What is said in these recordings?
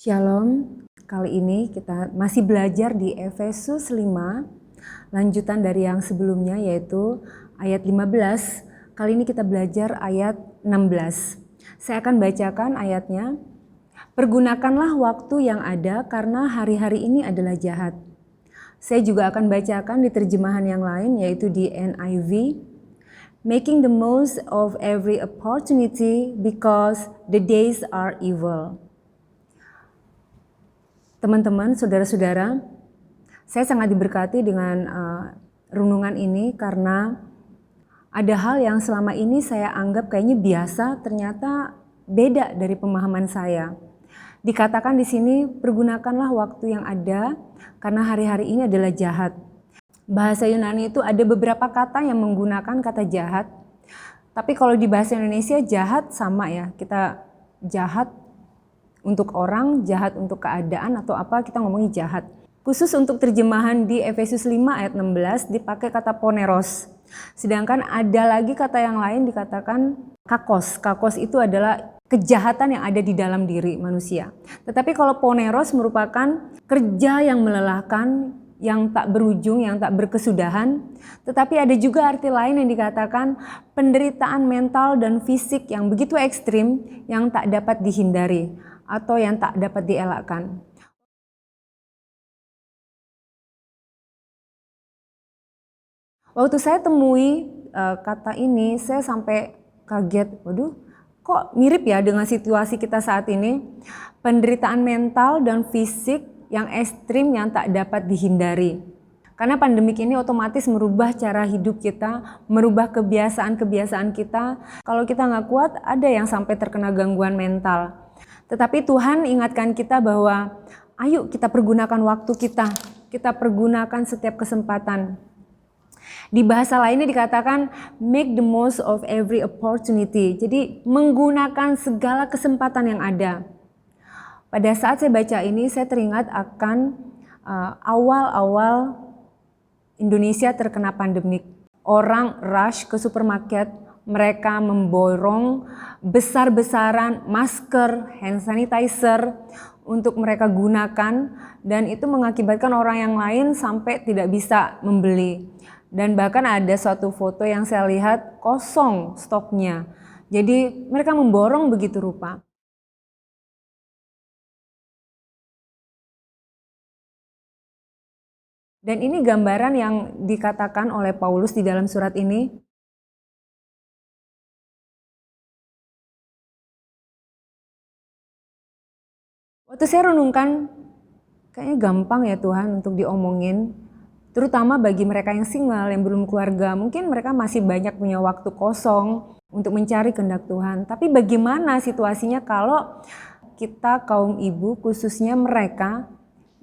Shalom, kali ini kita masih belajar di Efesus 5, lanjutan dari yang sebelumnya yaitu ayat 15. Kali ini kita belajar ayat 16. Saya akan bacakan ayatnya. Pergunakanlah waktu yang ada karena hari-hari ini adalah jahat. Saya juga akan bacakan di terjemahan yang lain yaitu di NIV. Making the most of every opportunity because the days are evil. Teman-teman, saudara-saudara, saya sangat diberkati dengan renungan ini karena ada hal yang selama ini saya anggap kayaknya biasa, ternyata beda dari pemahaman saya. Dikatakan di sini, pergunakanlah waktu yang ada karena hari-hari ini adalah jahat. Bahasa Yunani itu ada beberapa kata yang menggunakan kata jahat, tapi kalau di bahasa Indonesia jahat sama ya, kita jahat untuk orang, jahat untuk keadaan atau apa kita ngomongin jahat. Khusus untuk terjemahan di Efesus 5 ayat 16 dipakai kata poneros. Sedangkan ada lagi kata yang lain dikatakan kakos. Kakos itu adalah kejahatan yang ada di dalam diri manusia. Tetapi kalau poneros merupakan kerja yang melelahkan, yang tak berujung, yang tak berkesudahan. Tetapi ada juga arti lain yang dikatakan penderitaan mental dan fisik yang begitu ekstrim yang tak dapat dihindari atau yang tak dapat dielakkan. Waktu saya temui kata ini, saya sampai kaget, waduh kok mirip ya dengan situasi kita saat ini. Penderitaan mental dan fisik yang ekstrim yang tak dapat dihindari. Karena pandemik ini otomatis merubah cara hidup kita, merubah kebiasaan-kebiasaan kita. Kalau kita nggak kuat, ada yang sampai terkena gangguan mental. Tetapi Tuhan ingatkan kita bahwa ayo kita pergunakan waktu kita pergunakan setiap kesempatan. Di bahasa lainnya dikatakan make the most of every opportunity. Jadi menggunakan segala kesempatan yang ada. Pada saat saya baca ini saya teringat akan awal-awal Indonesia terkena pandemik. Orang rush ke supermarket, mereka memborong besar-besaran masker, hand sanitizer untuk mereka gunakan dan itu mengakibatkan orang yang lain sampai tidak bisa membeli. Dan bahkan ada suatu foto yang saya lihat kosong stoknya. Jadi mereka memborong begitu rupa. Dan ini gambaran yang dikatakan oleh Paulus di dalam surat ini. Waktu saya renungkan, kayaknya gampang ya Tuhan untuk diomongin. Terutama bagi mereka yang single, yang belum keluarga. Mungkin mereka masih banyak punya waktu kosong untuk mencari kehendak Tuhan. Tapi bagaimana situasinya kalau kita kaum ibu, khususnya mereka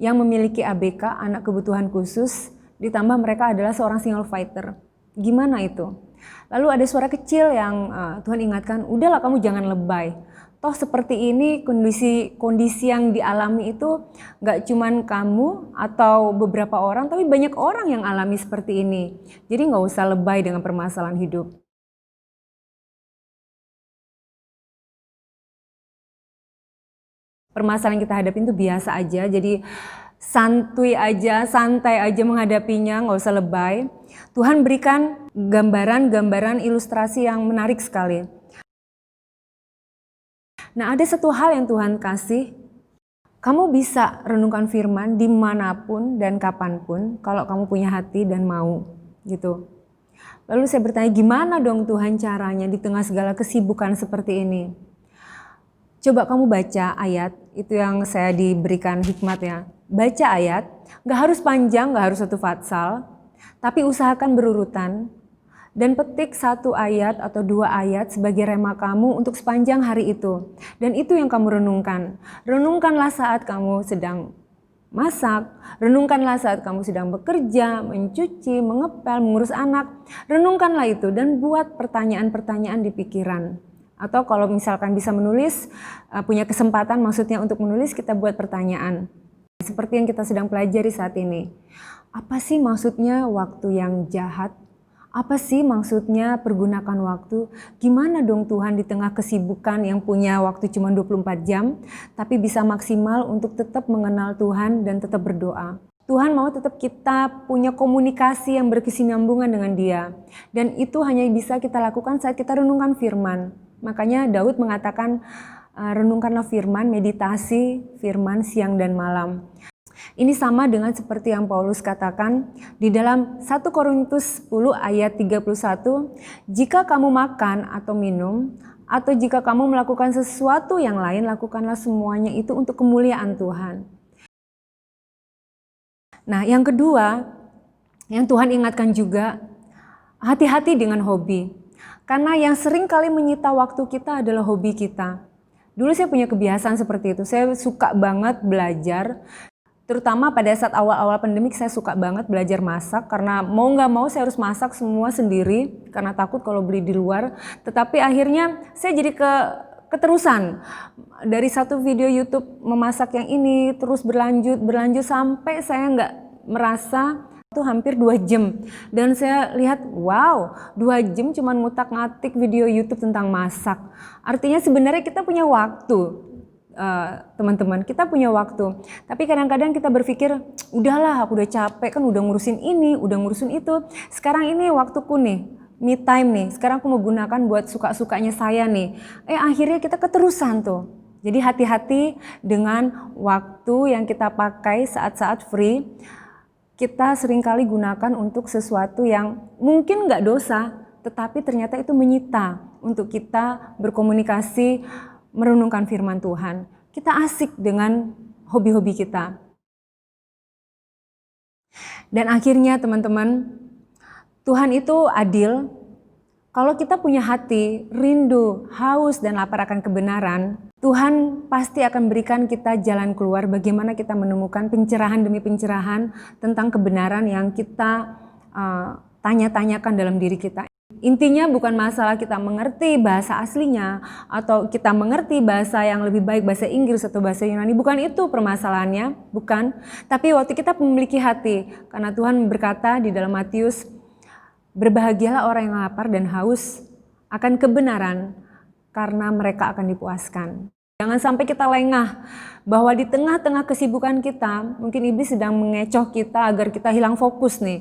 yang memiliki ABK, anak kebutuhan khusus, ditambah mereka adalah seorang single fighter. Gimana itu? Lalu ada suara kecil yang Tuhan ingatkan, udahlah kamu jangan lebay. Toh seperti ini kondisi yang dialami itu gak cuman kamu atau beberapa orang, tapi banyak orang yang alami seperti ini. Jadi gak usah lebay dengan permasalahan hidup. Permasalahan yang kita hadapin itu biasa aja, jadi santai aja menghadapinya, gak usah lebay. Tuhan berikan gambaran ilustrasi yang menarik sekali. Nah, ada satu hal yang Tuhan kasih, kamu bisa renungkan firman dimanapun dan kapanpun kalau kamu punya hati dan mau gitu. Lalu saya bertanya, gimana dong Tuhan caranya di tengah segala kesibukan seperti ini? Coba kamu baca ayat, itu yang saya diberikan hikmatnya. Baca ayat, gak harus panjang, gak harus satu fatsal, tapi usahakan berurutan. Dan petik satu ayat atau dua ayat sebagai rema kamu untuk sepanjang hari itu. Dan itu yang kamu renungkan. Renungkanlah saat kamu sedang masak, renungkanlah saat kamu sedang bekerja, mencuci, mengepel, mengurus anak. Renungkanlah itu dan buat pertanyaan-pertanyaan di pikiran. Atau kalau misalkan bisa menulis, punya kesempatan maksudnya untuk menulis, kita buat pertanyaan. Seperti yang kita sedang pelajari saat ini. Apa sih maksudnya waktu yang jahat? Apa sih maksudnya pergunakan waktu? Gimana dong Tuhan di tengah kesibukan yang punya waktu cuma 24 jam, tapi bisa maksimal untuk tetap mengenal Tuhan dan tetap berdoa. Tuhan mau tetap kita punya komunikasi yang berkesinambungan dengan Dia. Dan itu hanya bisa kita lakukan saat kita renungkan firman. Makanya Daud mengatakan, renungkanlah firman, meditasi firman siang dan malam. Ini sama dengan seperti yang Paulus katakan di dalam 1 Korintus 10 ayat 31, jika kamu makan atau minum, atau jika kamu melakukan sesuatu yang lain, lakukanlah semuanya itu untuk kemuliaan Tuhan. Nah, yang kedua, yang Tuhan ingatkan juga, hati-hati dengan hobi. Karena yang sering kali menyita waktu kita adalah hobi kita. Dulu saya punya kebiasaan seperti itu, saya suka banget belajar. Terutama pada saat awal-awal pandemik saya suka banget belajar masak karena mau nggak mau saya harus masak semua sendiri karena takut kalau beli di luar. Tetapi akhirnya saya jadi keterusan dari satu video YouTube memasak yang ini terus berlanjut sampai saya nggak merasa itu hampir 2 jam dan saya lihat wow 2 jam cuman ngutak-ngatik video YouTube tentang masak. Artinya sebenarnya kita punya waktu. Teman-teman, kita punya waktu, tapi kadang-kadang kita berpikir udahlah aku udah capek kan udah ngurusin ini, udah ngurusin itu, sekarang ini waktuku nih, me time nih, sekarang aku mau gunakan buat suka-sukanya saya nih, akhirnya kita keterusan tuh. Jadi hati-hati dengan waktu yang kita pakai saat-saat free, kita seringkali gunakan untuk sesuatu yang mungkin nggak dosa, tetapi ternyata itu menyita untuk kita berkomunikasi, merenungkan firman Tuhan. Kita asik dengan hobi-hobi kita. Dan akhirnya teman-teman, Tuhan itu adil. Kalau kita punya hati, rindu, haus, dan lapar akan kebenaran, Tuhan pasti akan berikan kita jalan keluar bagaimana kita menemukan pencerahan demi pencerahan tentang kebenaran yang kita tanya-tanyakan dalam diri kita. Intinya bukan masalah kita mengerti bahasa aslinya atau kita mengerti bahasa yang lebih baik, bahasa Inggris atau bahasa Yunani. Bukan itu permasalahannya, bukan. Tapi waktu kita memiliki hati, karena Tuhan berkata di dalam Matius, berbahagialah orang yang lapar dan haus akan kebenaran karena mereka akan dipuaskan. Jangan sampai kita lengah bahwa di tengah-tengah kesibukan kita, mungkin iblis sedang mengecoh kita agar kita hilang fokus nih.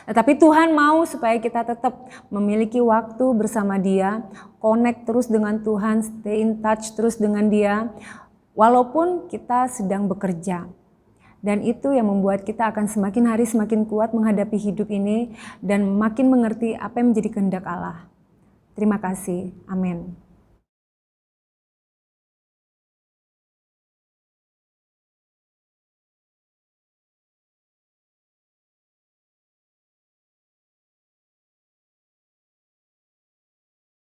Tapi Tuhan mau supaya kita tetap memiliki waktu bersama Dia, connect terus dengan Tuhan, stay in touch terus dengan Dia, walaupun kita sedang bekerja. Dan itu yang membuat kita akan semakin hari semakin kuat menghadapi hidup ini dan makin mengerti apa yang menjadi kehendak Allah. Terima kasih. Amin.